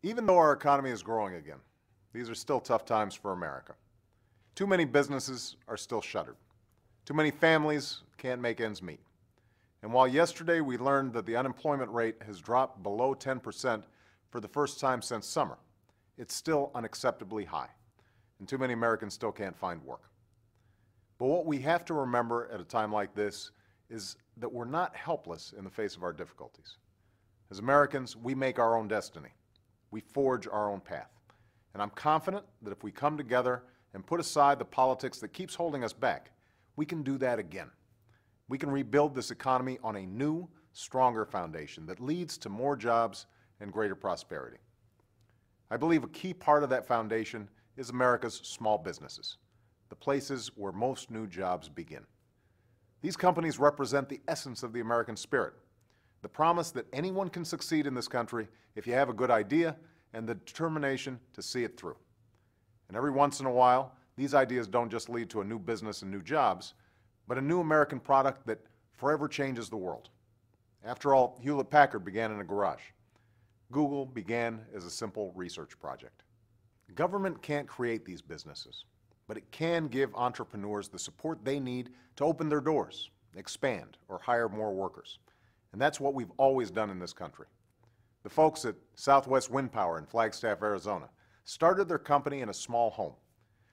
Even though our economy is growing again, these are still tough times for America. Too many businesses are still shuttered. Too many families can't make ends meet. And while yesterday we learned that the unemployment rate has dropped below 10% for the first time since summer, it's still unacceptably high, and too many Americans still can't find work. But what we have to remember at a time like this is that we're not helpless in the face of our difficulties. As Americans, we make our own destiny. We forge our own path. And I'm confident that if we come together and put aside the politics that keeps holding us back, we can do that again. We can rebuild this economy on a new, stronger foundation that leads to more jobs and greater prosperity. I believe a key part of that foundation is America's small businesses, the places where most new jobs begin. These companies represent the essence of the American spirit, the promise that anyone can succeed in this country if you have a good idea and the determination to see it through. And every once in a while, these ideas don't just lead to a new business and new jobs, but a new American product that forever changes the world. After all, Hewlett-Packard began in a garage. Google began as a simple research project. Government can't create these businesses, but it can give entrepreneurs the support they need to open their doors, expand, or hire more workers. And that's what we've always done in this country. The folks at Southwest Wind Power in Flagstaff, Arizona, started their company in a small home.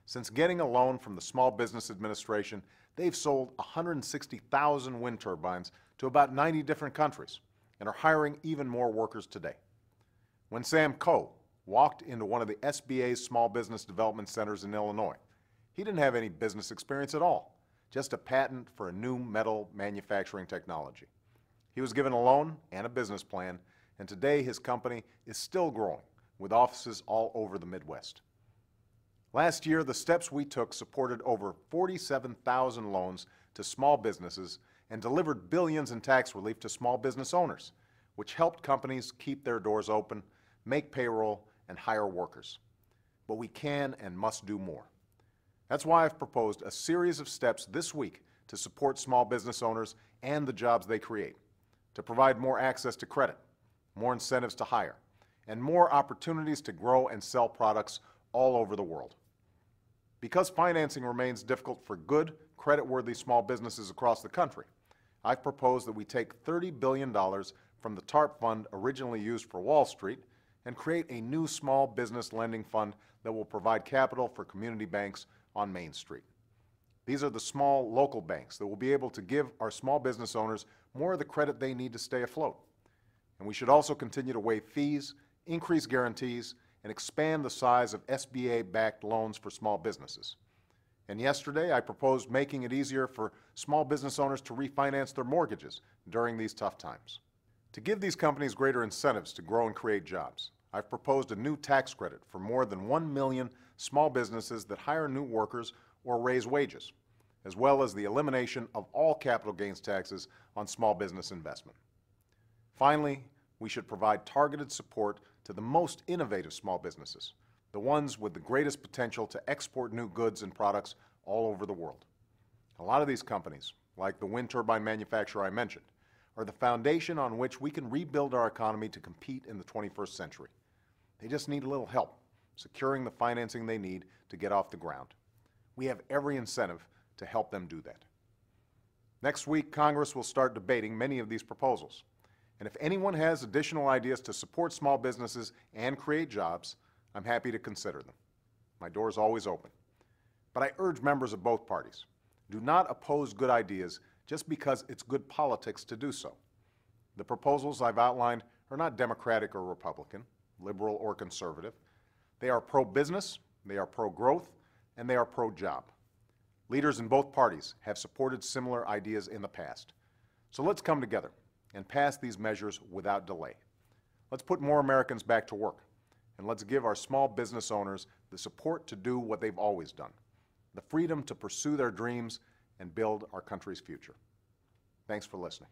Since getting a loan from the Small Business Administration, they've sold 160,000 wind turbines to about 90 different countries and are hiring even more workers today. When Sam Coe walked into one of the SBA's Small Business Development Centers in Illinois, he didn't have any business experience at all, just a patent for a new metal manufacturing technology. He was given a loan and a business plan, and today his company is still growing, with offices all over the Midwest. Last year, the steps we took supported over 47,000 loans to small businesses and delivered billions in tax relief to small business owners, which helped companies keep their doors open, make payroll, and hire workers. But we can and must do more. That's why I've proposed a series of steps this week to support small business owners and the jobs they create, to provide more access to credit, more incentives to hire, and more opportunities to grow and sell products all over the world. Because financing remains difficult for good, credit-worthy small businesses across the country, I've proposed that we take $30 billion from the TARP fund originally used for Wall Street and create a new small business lending fund that will provide capital for community banks on Main Street. These are the small local banks that will be able to give our small business owners more of the credit they need to stay afloat. And we should also continue to waive fees, increase guarantees, and expand the size of SBA-backed loans for small businesses. And yesterday, I proposed making it easier for small business owners to refinance their mortgages during these tough times. To give these companies greater incentives to grow and create jobs, I've proposed a new tax credit for more than 1 million small businesses that hire new workers or raise wages, as well as the elimination of all capital gains taxes on small business investment. Finally, we should provide targeted support to the most innovative small businesses, the ones with the greatest potential to export new goods and products all over the world. A lot of these companies, like the wind turbine manufacturer I mentioned, are the foundation on which we can rebuild our economy to compete in the 21st century. They just need a little help securing the financing they need to get off the ground. We have every incentive to help them do that. Next week, Congress will start debating many of these proposals. And if anyone has additional ideas to support small businesses and create jobs, I'm happy to consider them. My door is always open. But I urge members of both parties, do not oppose good ideas just because it's good politics to do so. The proposals I've outlined are not Democratic or Republican, liberal or conservative. They are pro-business, they are pro-growth, and they are pro-job. Leaders in both parties have supported similar ideas in the past. So let's come together and pass these measures without delay. Let's put more Americans back to work, and let's give our small business owners the support to do what they've always done, the freedom to pursue their dreams and build our country's future. Thanks for listening.